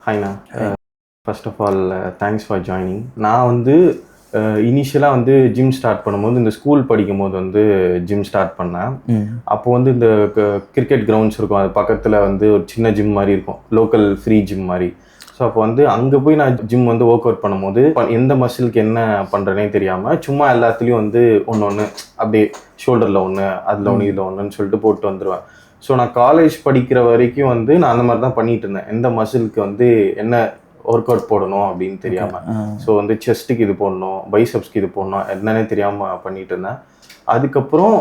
ஹாய்ண்ணா. First of all thanks for joining. நான் வந்து இனிஷியலாக வந்து ஜிம் ஸ்டார்ட் பண்ணும்போது இந்த ஸ்கூல் படிக்கும் போது வந்து ஜிம் ஸ்டார்ட் பண்ணேன். அப்போ வந்து இந்த கிரிக்கெட் கிரவுண்ட்ஸ் இருக்கும், அது பக்கத்தில் வந்து ஒரு சின்ன ஜிம் மாதிரி இருக்கும், லோக்கல் ஃப்ரீ ஜிம் மாதிரி. ஸோ அப்போ வந்து அங்கே போய் நான் ஜிம் வந்து ஒர்க் அவுட் பண்ணும்போது எந்த மசிலுக்கு என்ன பண்ணுறேனே தெரியாமல் சும்மா எல்லாத்துலேயும் வந்து ஒன்று ஒன்று அப்படியே ஷோல்டரில் ஒன்று, அதில் ஒன்று, இதில் ஒன்றுன்னு சொல்லிட்டு போட்டு வந்துடுவேன். ஸோ நான் காலேஜ் படிக்கிற வரைக்கும் வந்து நான் அந்த மாதிரி தான் பண்ணிட்டு இருந்தேன். எந்த மசிலுக்கு வந்து என்ன ஒர்க் அவுட் போடணும் அப்படின்னு தெரியாமல். ஸோ வந்து செஸ்ட்டுக்கு இது போடணும், பைசப்ஸ்க்கு இது போடணும், என்னன்னே தெரியாமல் பண்ணிட்டு இருந்தேன். அதுக்கப்புறம்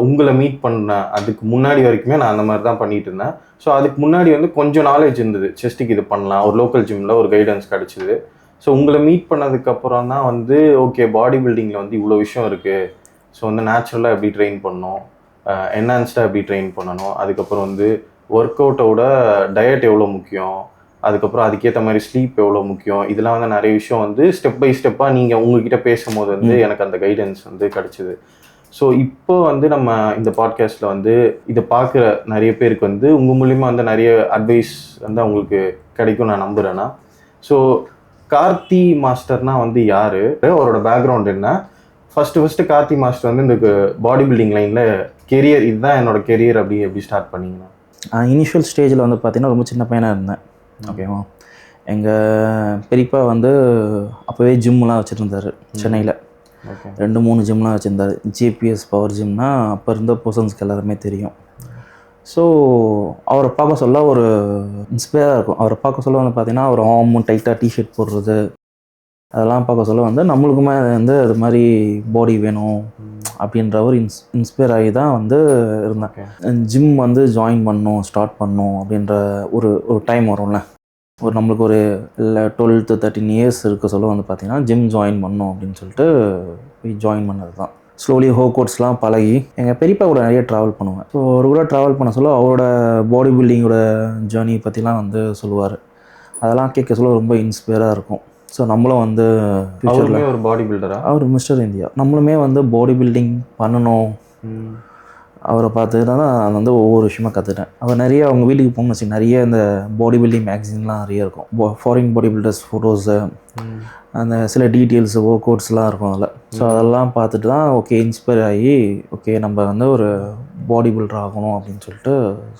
உங்களை மீட் பண்ணேன். அதுக்கு முன்னாடி வரைக்குமே நான் அந்த மாதிரி தான் பண்ணிட்டு இருந்தேன். ஸோ அதுக்கு முன்னாடி வந்து கொஞ்சம் நாலேஜ் இருந்தது, செஸ்ட்டுக்கு இது பண்ணலாம், ஒரு லோக்கல் ஜிம்மில் ஒரு கைடன்ஸ் கிடச்சிது. ஸோ உங்களை மீட் பண்ணதுக்கப்புறம் தான் வந்து ஓகே, பாடி பில்டிங்கில் வந்து இவ்வளோ விஷயம் இருக்குது. ஸோ வந்து நேச்சுரலாக எப்படி ட்ரெயின் பண்ணணும், என்ஹான்ஸ்டாக எப்படி ட்ரெயின் பண்ணணும், அதுக்கப்புறம் வந்து ஒர்க் அவுட்டோட டயட் எவ்வளோ முக்கியம், அதுக்கப்புறம் அதுக்கேற்ற மாதிரி ஸ்லீப் எவ்வளோ முக்கியம், இதெல்லாம் வந்து நிறைய விஷயம் வந்து ஸ்டெப் பை ஸ்டெப்பாக நீங்கள் உங்ககிட்ட பேசும்போது வந்து எனக்கு அந்த கைடன்ஸ் வந்து கிடச்சிது. ஸோ இப்போ வந்து நம்ம இந்த பாட்காஸ்ட்டில் வந்து இதை பார்க்குற நிறைய பேருக்கு வந்து உங்கள் மூலிமா வந்து நிறைய அட்வைஸ் வந்து அவங்களுக்கு கிடைக்கும் நான் நம்புகிறேன்னா. ஸோ கார்த்தி மாஸ்டர்னால் வந்து யார், அவரோட பேக்ரவுண்ட் என்ன, ஃபஸ்ட்டு கார்த்தி மாஸ்டர் வந்து இந்த பாடி பில்டிங் லைனில் கெரியர், இதுதான் என்னோட கெரியர் அப்படி எப்படி ஸ்டார்ட் பண்ணிங்கன்னா? இனிஷியல் ஸ்டேஜில் வந்து பார்த்திங்கன்னா ரொம்ப சின்ன பையனாக இருந்தேன். ஓகேவா, எங்கள் பெரியப்பா வந்து அப்போவே ஜிம்லாம் வச்சுருந்தார் சென்னையில். 2-3 ஜிம்லாம் வச்சுருந்தார். ஜிபிஎஸ் பவர் ஜிம்னா அப்போ இருந்த பர்சன்ஸ்க்கு எல்லாருமே தெரியும். ஸோ அவரை பார்க்க சொல்ல ஒரு இன்ஸ்பயராக இருக்கும். அவரை பார்க்க சொல்ல வந்து பார்த்திங்கன்னா ஒரு ஆர்மும் டைட்டாக டிஷர்ட் போடுறது, அதெல்லாம் பார்க்க சொல்ல வந்து நம்மளுக்குமே வந்து அது மாதிரி பாடி வேணும் அப்படின்ற ஒரு இன்ஸ்பயர் ஆகி தான் வந்து இருந்தேன். ஜிம் வந்து ஜாயின் பண்ணணும், ஸ்டார்ட் பண்ணணும் அப்படின்ற ஒரு டைம் வரும்ல, ஒரு நம்மளுக்கு ஒரு 12-13 இயர்ஸ் இருக்க சொல்ல வந்து பார்த்திங்கன்னா ஜிம் ஜாயின் பண்ணணும் அப்படின்னு சொல்லிட்டு போய் ஜாயின் பண்ணது தான். ஸ்லோலி கோட்ஸ்லாம் பழகி எங்கள் பெரியப்பா கூட நிறைய ட்ராவல் பண்ணுவேன். ஸோ ஒரு கூட ட்ராவல் பண்ண சொல்ல அவரோட பாடி பில்டிங்கோட ஜேர்னி பற்றிலாம் வந்து சொல்லுவார். அதெல்லாம் கேட்க சொல்ல ரொம்ப இன்ஸ்பயராக இருக்கும். ஸோ நம்மளும் வந்து ஃபியூச்சரில் ஒரு பாடி பில்டராக, அவர் மிஸ்டர் இந்தியா, நம்மளுமே வந்து பாடி பில்டிங் பண்ணணும் அவரை பார்த்து தான் நான் வந்து ஒவ்வொரு விஷயமா கற்றுட்டேன். அவர் நிறைய அவங்க வீட்டுக்கு போகணும்னு வச்சு நிறைய இந்த பாடி பில்டிங் மேக்சின்லாம் நிறைய இருக்கும், ஃபாரின் பாடி பில்டர்ஸ் ஃபோட்டோஸு, அந்த சில டீட்டெயில்ஸு ஒர்க் அவுட்ஸ்லாம் இருக்கும் அதில். ஸோ அதெல்லாம் பார்த்துட்டு தான் ஓகே இன்ஸ்பயர் ஆகி ஓகே நம்ம வந்து ஒரு பாடி பில்டர் ஆகணும் அப்படின்னு சொல்லிட்டு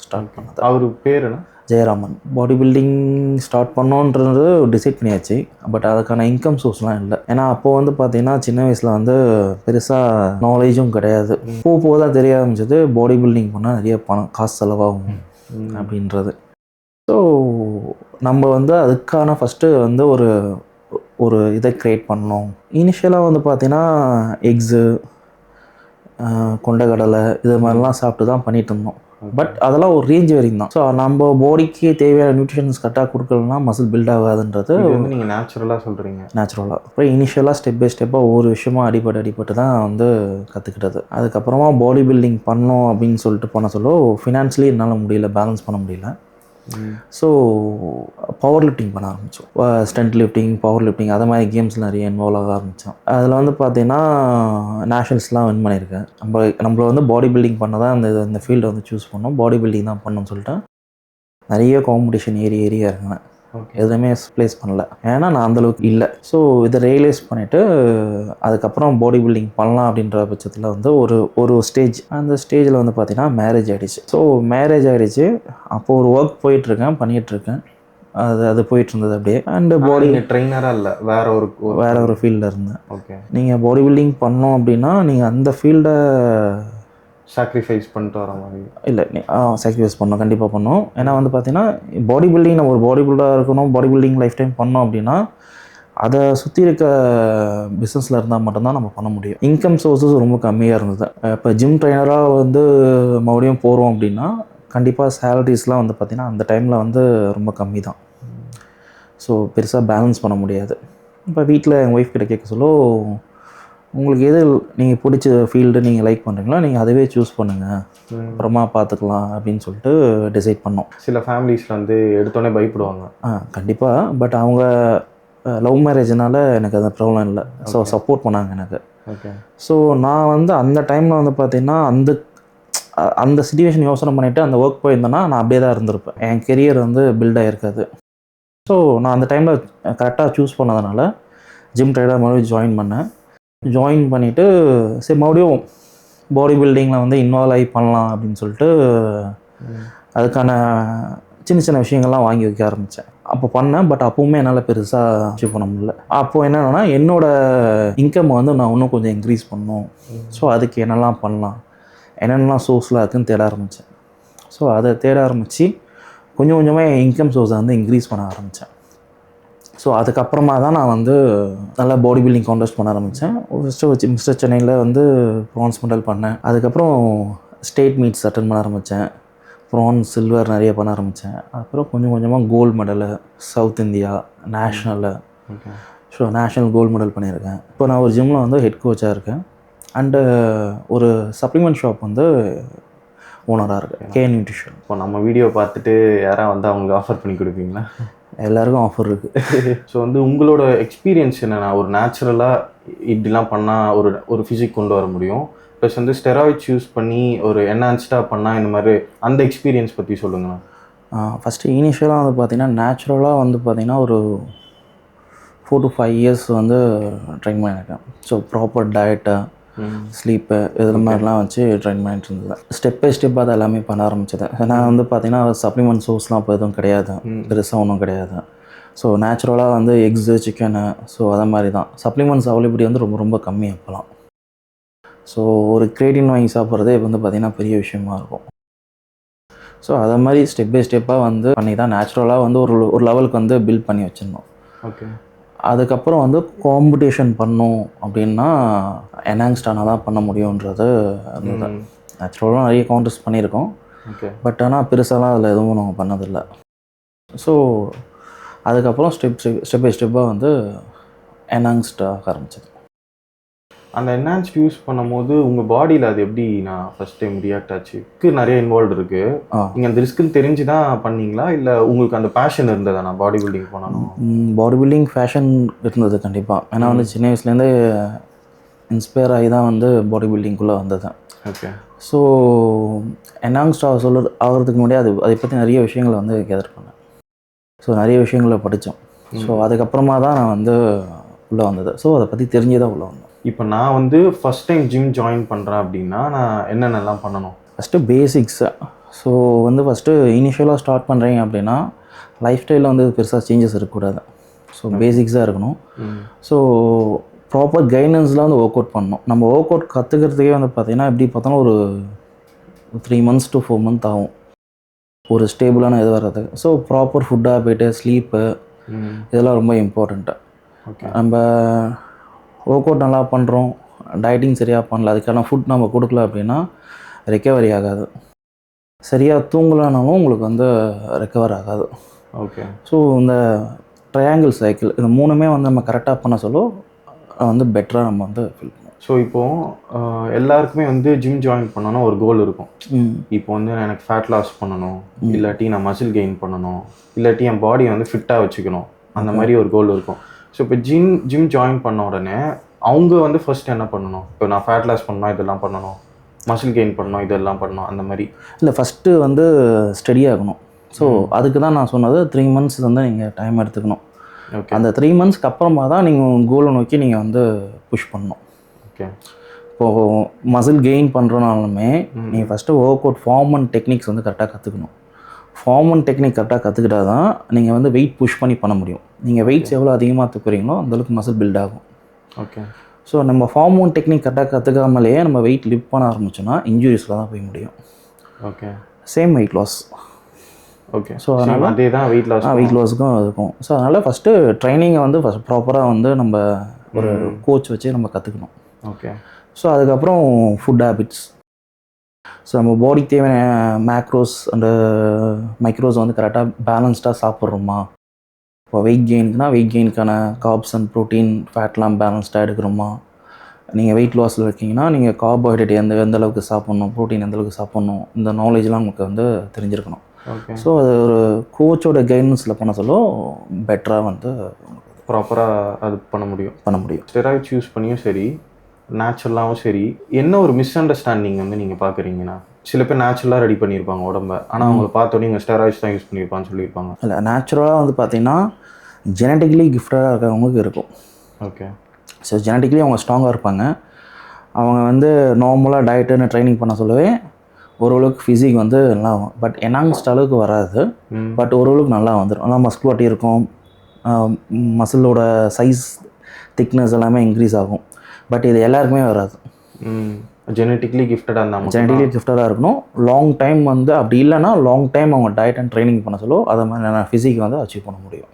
ஸ்டார்ட் பண்ணது. அவர் பேர் என்ன? ஜெயராமன். பாடி பில்டிங் ஸ்டார்ட் பண்ணோன்றது டிசைட் பண்ணியாச்சு. பட் அதுக்கான இன்கம் சோர்ஸ்லாம் இல்லை. ஏன்னா அப்போது வந்து பார்த்திங்கன்னா சின்ன வயசில் வந்து பெருசாக நாலேஜும் கிடையாது. போக தான் தெரிய ஆரம்பிச்சது பாடி பில்டிங் பண்ணால் நிறைய பணம் காசு செலவாகும் அப்படின்றது. ஸோ நம்ம வந்து அதுக்கான ஃபஸ்ட்டு வந்து ஒரு இதை க்ரியேட் பண்ணோம். இனிஷியலாக வந்து பார்த்திங்கன்னா எக்ஸு, கொண்டைக்கடலை இது மாதிரிலாம் சாப்பிட்டு தான் பண்ணிகிட்டு இருந்தோம். பட் அதெல்லாம் ஒரு ரேஞ்ச் வரைக்கும் தான். ஸோ நம்ம பாடிக்கு தேவையான நியூட்ரிஷன்ஸ் கரெக்டாக கொடுக்கலன்னா மசில் பில்ட் ஆகாதுன்றது வந்து நீங்கள் நேச்சுரலாக சொல்கிறீங்க. நேச்சுரலாக அப்புறம் இனிஷியலாக ஸ்டெப் பை ஸ்டெப்பாக ஒவ்வொரு விஷயமா அடிபட்டு தான் வந்து கற்றுக்கிட்டது. அதுக்கப்புறமா பாடி பில்டிங் பண்ணோம் அப்படின்னு சொல்லிட்டு பண்ண சொல்ல ஃபினான்ஷியலி என்னால் முடியல, பேலன்ஸ் பண்ண முடியல. ஸோ பவர் லிஃப்டிங் பண்ண ஆரம்பித்தோம். ஸ்ட்ரென்த் லிஃப்டிங், பவர் லிஃப்டிங் அதை மாதிரி கேம்ஸ் நிறைய இன்வால்வ் ஆக ஆரம்பித்தோம். அதில் வந்து பார்த்திங்கன்னா நேஷ்னல்ஸ்லாம் வின் பண்ணியிருக்கேன். நம்மளை வந்து பாடி பில்டிங் பண்ண தான் இந்த ஃபீல்டை வந்து சூஸ் பண்ணோம். பாடி பில்டிங் தான் பண்ணணும்னு சொல்லிட்டு நிறைய காம்படிஷன் ஏரியா இருந்தேன். எதுவுமே ப்ளேஸ் பண்ணல, ஏன்னா நான் அந்தளவுக்கு இல்லை. ஸோ இதை ரியலைஸ் பண்ணிவிட்டு அதுக்கப்புறம் பாடி பில்டிங் பண்ணலாம் அப்படின்ற பட்சத்தில் வந்து ஒரு ஸ்டேஜ், அந்த ஸ்டேஜில் வந்து பார்த்திங்கன்னா மேரேஜ் ஆகிடுச்சு. ஸோ மேரேஜ் ஆகிடுச்சு. அப்போது ஒரு ஒர்க் போயிட்டுருக்கேன், பண்ணிகிட்ருக்கேன். அது போயிட்டு இருந்தது அப்படியே. அண்டு பாடி ட்ரெயினராக இல்லை, வேற ஒரு ஃபீல்டில் இருந்தேன். ஓகே, நீங்கள் பாடி பில்டிங் பண்ணோம் அப்படின்னா நீங்கள் அந்த ஃபீல்டை சாக்ரிஃபைஸ் பண்ணிட்டு வர மாதிரி இல்லை, சாக்ரிஃபைஸ் பண்ணோம், கண்டிப்பாக பண்ணோம். ஏன்னா வந்து பார்த்திங்கன்னா பாடி பில்டிங் நம்ம ஒரு பாடி பில்டராக இருக்கணும், பாடி பில்டிங் லைஃப் டைம் பண்ணோம் அப்படின்னா அதை சுற்றி இருக்க பிஸ்னஸில் இருந்தால் மட்டும்தான் நம்ம பண்ண முடியும். இன்கம் சோர்ஸஸ் ரொம்ப கம்மியாக இருந்தது. இப்போ ஜிம் ட்ரைனராக வந்து மறுபடியும் போகிறோம் அப்படின்னா கண்டிப்பாக சேலரிஸ்லாம் வந்து பார்த்திங்கன்னா அந்த டைமில் வந்து ரொம்ப கம்மி தான். ஸோ பெருசாக பேலன்ஸ் பண்ண முடியாது. இப்போ வீட்டில் எங்கள் ஒய்ஃப் கிட்ட கேட்க சொல்ல உங்களுக்கு எது நீங்கள் பிடிச்ச ஃபீல்டு நீங்கள் லைக் பண்ணுறீங்களோ நீங்கள் அதுவே சூஸ் பண்ணுங்கள், அப்புறமா பார்த்துக்கலாம் அப்படின்னு சொல்லிட்டு டிசைட் பண்ணோம். சில ஃபேமிலிஸில் வந்து எடுத்தோடனே பயப்படுவாங்க. கண்டிப்பாக. பட் அவங்க லவ் மேரேஜ்னால எனக்கு அந்த ப்ராப்ளம் இல்லை. ஸோ சப்போர்ட் பண்ணாங்க எனக்கு. ஓகே. ஸோ நான் வந்து அந்த டைமில் வந்து பார்த்திங்கன்னா அந்த சிச்சுவேஷன் யோசனை பண்ணிவிட்டு அந்த ஒர்க் போயிருந்தேன்னா நான் அப்படியே தான் இருந்திருப்பேன். என் கெரியர் வந்து பில்ட் ஆகிருக்காது. ஸோ நான் அந்த டைமில் கரெக்டாக சூஸ் பண்ணதுனால ஜிம் ட்ரைனர் மறுபடியும் ஜாயின் பண்ணிவிட்டு சரி மறுபடியும் பாடி பில்டிங்கில் வந்து இன்வால்வ் ஆகி பண்ணலாம் அப்படின்னு சொல்லிட்டு அதுக்கான சின்ன சின்ன விஷயங்கள்லாம் வாங்கி வைக்க ஆரம்பித்தேன். அப்போ பண்ணேன். பட் அப்போவுமே என்னால் பெருசாக அச்சீவ் பண்ண முடியல. அப்போது என்னென்னா என்னோடய இன்கம் வந்து நான் இன்னும் கொஞ்சம் இன்க்ரீஸ் பண்ணணும். ஸோ அதுக்கு என்னெல்லாம் பண்ணலாம், என்னென்னலாம் சோர்ஸ்லாம் இருக்குதுன்னு தேட ஆரம்பித்தேன். ஸோ அதை தேட ஆரம்பித்து கொஞ்சம் கொஞ்சமாக என் இன்கம் சோர்ஸை வந்து இன்க்ரீஸ் பண்ண ஆரம்பித்தேன். ஸோ அதுக்கப்புறமா தான் நான் வந்து நல்லா பாடி பில்டிங் கான்டெஸ்ட் பண்ண ஆரம்பித்தேன். ஃபஸ்ட்டு மிஸ்டர் சென்னையில் வந்து ப்ரான்ஸ் மெடல் பண்ணேன். அதுக்கப்புறம் ஸ்டேட் மீட்ஸ் அட்டன் பண்ண ஆரம்பித்தேன். ப்ரான்ஸ், சில்வர் நிறைய பண்ண ஆரம்பித்தேன். அப்புறம் கொஞ்சம் கொஞ்சமாக gold medal, South India, national. So national gold medal பண்ணியிருக்கேன். இப்போ நான் ஒரு ஜிம்மில் வந்து ஹெட் கோச்சாக இருக்கேன். அண்டு ஒரு சப்ளிமெண்ட் ஷாப் வந்து ஓனராக இருக்கேன், கே நியூட்ரிஷன். இப்போ நம்ம வீடியோ பார்த்துட்டு யாராவது வந்து அவங்களுக்கு ஆஃபர் பண்ணி கொடுப்பீங்களா? எல்லாருக்கும் ஆஃபர் இருக்குது. ஸோ வந்து உங்களோட எக்ஸ்பீரியன்ஸ் என்னென்னா, ஒரு நேச்சுரலாக இப்படிலாம் பண்ணால் ஒரு ஃபிசிக் கொண்டு வர முடியும், ப்ளஸ் வந்து ஸ்டெராய்ட்ஸ் யூஸ் பண்ணி ஒரு என்ஹான்ஸ்டாக பண்ணால் இந்த மாதிரி அந்த எக்ஸ்பீரியன்ஸ் பற்றி சொல்லுங்கண்ணா. ஃபஸ்ட்டு இனிஷியலாக வந்து பார்த்திங்கன்னா நேச்சுரலாக வந்து பார்த்திங்கன்னா ஒரு 4 to 5 இயர்ஸ் வந்து ட்ரைன் பண்ணியிருக்கேன். ஸோ ப்ராப்பர் டயட்டு, ஸ்லீப்பு இது மாதிரிலாம் வச்சு ட்ரைன் பண்ணிட்டு இருந்தது. ஸ்டெப் பை ஸ்டெப் அதை எல்லாமே பண்ண ஆரம்பிச்சது. நான் வந்து பார்த்திங்கன்னா சப்ளிமெண்ட் சோர்ஸ்லாம் இப்போ எதுவும் கிடையாது, பெருசாக ஒன்றும் கிடையாது. ஸோ நேச்சுரலாக வந்து எக்ஸு, சிக்கனு, ஸோ அதை மாதிரி தான். சப்ளிமெண்ட்ஸ் அவைலபிலிட்டி வந்து ரொம்ப ரொம்ப கம்மி அப்போலாம். ஸோ ஒரு கிரேட்டின் வாங்கி சாப்பிட்றதே வந்து பார்த்திங்கன்னா பெரிய விஷயமா இருக்கும். ஸோ அதை மாதிரி ஸ்டெப் பை ஸ்டெப்பாக வந்து பண்ணி தான் நேச்சுரலாக வந்து ஒரு லெவலுக்கு வந்து பில்ட் பண்ணி வச்சிடணும். ஓகே. அதுக்கப்புறம் வந்து காம்படிஷன் பண்ணோம் அப்படின்னா என்ஹான்ஸ்டானால் தான் பண்ண முடியுன்றது இருந்தது. நேச்சுரலாக நிறைய கான்டெஸ்ட் பண்ணியிருக்கோம். ஓகே. பட் ஆனால் பெருசாலாம் அதில் எதுவும் நாங்கள் பண்ணதில்லை. ஸோ அதுக்கப்புறம் ஸ்டெப் பை ஸ்டெப்பாக வந்து என்ஹான்ஸ்டாக ஆரம்பிச்சது. அந்த என்ஹான்ஸ்ட் யூஸ் பண்ணும்போது உங்கள் பாடியில் அது எப்படி நான் ஃபஸ்ட் டைம் ரியாக்ட் ஆச்சு? நிறைய இன்வால்வ் இருக்குது. நீங்கள் அந்த ரிஸ்க்குன்னு தெரிஞ்சு தான் பண்ணீங்களா, இல்லை உங்களுக்கு அந்த பேஷன் இருந்ததா நான் பாடி பில்டிங் பண்ணணும்? பாடி பில்டிங் ஃபேஷன் இருந்தது கண்டிப்பாக. ஏன்னா வந்து சின்ன வயசுலேருந்தே இன்ஸ்பயர் ஆகி தான் வந்து பாடி பில்டிங்குள்ளே வந்தது. ஓகே. ஸோ என்ஹான்ஸ்டாக ஆகிறதுக்கு முன்னாடி அதை பற்றி நிறைய விஷயங்களை வந்து கேதர் பண்ணேன். ஸோ நிறைய விஷயங்களை படித்தோம். ஸோ அதுக்கப்புறமா தான் நான் வந்து உள்ளே வந்தது. ஸோ அதை பற்றி தெரிஞ்சு தான் உள்ளே வந்தேன். இப்போ நான் வந்து ஃபஸ்ட் டைம் ஜிம் ஜாயின் பண்ணுறேன் அப்படின்னா நான் என்னென்னலாம் பண்ணணும்? First basics. ஸோ வந்து ஃபஸ்ட்டு இனிஷியலாக ஸ்டார்ட் பண்ணுறீங்க அப்படின்னா லைஃப் ஸ்டைலில் வந்து பெருசாக சேஞ்சஸ் இருக்கக்கூடாது. ஸோ பேசிக்ஸாக இருக்கணும். ஸோ ப்ராப்பர் கைடன்ஸில் வந்து ஒர்க் அவுட் பண்ணணும். நம்ம ஒர்க் அவுட் கற்றுக்கிறதுக்கே வந்து பார்த்திங்கன்னா எப்படி பார்த்தாலும் ஒரு 3 months to 4 months ஆகும் ஒரு ஸ்டேபிளான இது வர்றதுக்கு. ஸோ ப்ராப்பர் ஃபுட்டாக போய்ட்டு ஸ்லீப்பு இதெல்லாம் ரொம்ப இம்பார்ட்டண்ட்டு. நம்ம ஒர்க் அவுட் நல்லா பண்ணுறோம், டயட்டிங் சரியாக பண்ணல, அதுக்கான ஃபுட் நம்ம கொடுக்கல அப்படின்னா ரெக்கவரி ஆகாது. சரியாக தூங்கலானாலும் உங்களுக்கு வந்து ரெக்கவர் ஆகாது. ஓகே. ஸோ இந்த ட்ரையாங்கிள் சைக்கிள் இந்த 3மே வந்து நம்ம கரெக்டாக பண்ண சொல்ல வந்து பெட்டராக நம்ம வந்து ஃபீல் பண்ணுவோம். ஸோ இப்போது எல்லாருக்குமே வந்து ஜிம் ஜாயின் பண்ணணும்னா ஒரு கோல் இருக்கும். இப்போ வந்து எனக்கு ஃபேட் லாஸ் பண்ணணும், இல்லாட்டி நான் மசில் கெயின் பண்ணணும், இல்லாட்டி என் பாடியை வந்து ஃபிட்டாக வச்சுக்கணும், அந்த மாதிரி ஒரு கோல் இருக்கும். ஸோ இப்போ ஜிம் ஜாயின் பண்ண உடனே அவங்க வந்து ஃபர்ஸ்ட் என்ன பண்ணணும்? இப்போ நான் ஃபேட் லாஸ் பண்ணணும், இதெல்லாம் பண்ணணும், மசில் கெயின் பண்ணணும், இதெல்லாம் பண்ணணும், அந்த மாதிரி இல்லை. ஃபஸ்ட்டு வந்து ஸ்டடியாகணும். ஸோ அதுக்கு தான் நான் சொன்னது 3 months வந்து நீங்கள் டைம் எடுத்துக்கணும். ஓகே. அந்த 3 monthsக்கு அப்புறமா தான் நீங்கள் கோலை நோக்கி நீங்கள் வந்து புஷ் பண்ணணும். ஓகே. இப்போது மசில் கெயின் பண்ணுறனாலுமே நீங்கள் first work out form and techniques வந்து கரெக்டாக கற்றுக்கணும். ஃபார்ம் அண்ட் டெக்னிக் கரெக்டாக கற்றுக்கிட்டா தான் நீங்கள் வந்து வெயிட் புஷ் பண்ணி பண்ண முடியும். நீங்கள் வெயிட்ஸ் எவ்வளோ அதிகமாக தூக்குறீங்களோ அந்தளவுக்கு மசில் பில்ட் ஆகும். ஓகே. ஸோ நம்ம ஃபார்ம் அண்ட் டெக்னிக் கரெக்டாக கற்றுக்காமலேயே நம்ம வெயிட் லிஃப்ட் பண்ண ஆரம்பிச்சோன்னா இன்ஜுரிஸில் தான் போய் முடியும். Okay. Same weight loss. Okay. So அதனால் அதே தான் வெயிட் லாஸுக்கும் இருக்கும். ஸோ அதனால் ஃபஸ்ட்டு ட்ரைனிங்கை வந்து ப்ராப்பராக வந்து நம்ம ஒரு கோச் வச்சு நம்ம கற்றுக்கணும். ஓகே. ஸோ அதுக்கப்புறம் ஃபுட் ஹேபிட்ஸ். ஸோ நம்ம பாடிக்கு தேவையான மேக்ரோஸ் அண்டு மைக்ரோஸ் வந்து கரெக்டாக பேலன்ஸ்டாக சாப்பிட்றோமா? இப்போ வெயிட் கெயினுக்கான கார்ப்ஸ் அண்ட் ப்ரோட்டீன் ஃபேட்லாம் பேலன்ஸ்டாக எடுக்கிறோமா? நீங்கள் வெயிட் லாஸில் இருக்கீங்கன்னா நீங்கள் கார்போஹைட்ரேட் எந்த அளவுக்கு சாப்பிட்ணும், ப்ரோட்டீன் எந்த அளவுக்கு சாப்பிட்ணும், இந்த நாலேஜ்லாம் உங்களுக்கு வந்து தெரிஞ்சிருக்கணும். ஸோ அது ஒரு கோச்சோட கைடன்ஸில் பண்ண சொல்ல பெட்டராக வந்து ப்ராப்பராக அது பண்ண முடியும். ஸ்டெராய்ட்ஸ் யூஸ் பண்ணியும் சரி, நேச்சுரலாகவும் சரி, என்ன ஒரு மிஸ் அண்டர்ஸ்டாண்டிங் வந்து நீங்கள் பார்க்குறீங்கன்னா சில பேர் நேச்சுரலாக ரெடி பண்ணியிருப்பாங்க உடம்ப, ஆனால் அவங்கள பார்த்தோன்னே இங்கே ஸ்டெராய்ட்ஸ் தான் யூஸ் பண்ணியிருப்பான்னு சொல்லியிருப்பாங்க. இல்லை, நேச்சுரலாக வந்து பார்த்தீங்கன்னா ஜெனட்டிக்கலி கிஃப்டடாக இருக்கிறவங்களுக்கு இருக்கும். ஓகே. ஸோ ஜெனட்டிக்கலி அவங்க ஸ்ட்ராங்காக இருப்பாங்க. அவங்க வந்து நார்மலாக டயட்டுன்னு ட்ரைனிங் பண்ண சொல்லவே ஓரளவுக்கு ஃபிசிக் வந்து நல்லா ஆகும். பட் எனாங்ஸ்ட் அளவுக்கு வராது, பட் ஓரளவுக்கு நல்லா வந்துடும். நல்லா மஸ்குலாட்டி இருக்கும், மசிலோட சைஸ் திக்னஸ் எல்லாமே இன்க்ரீஸ் ஆகும். பட் இது எல்லாருக்குமே வராது. ஜெனட்டிக்கலி கிஃப்டடாக இருந்தால் ஜெனட்டிக்கலி கிஃப்டடாக இருக்கணும். லாங் டைம் வந்து அப்படி இல்லைன்னா லாங் டைம் அவங்க டயட் அண்ட் ட்ரைனிங் பண்ண சொல்லுவோம். அதை மாதிரி ஃபிசிக் வந்து அச்சீவ் பண்ண முடியும்.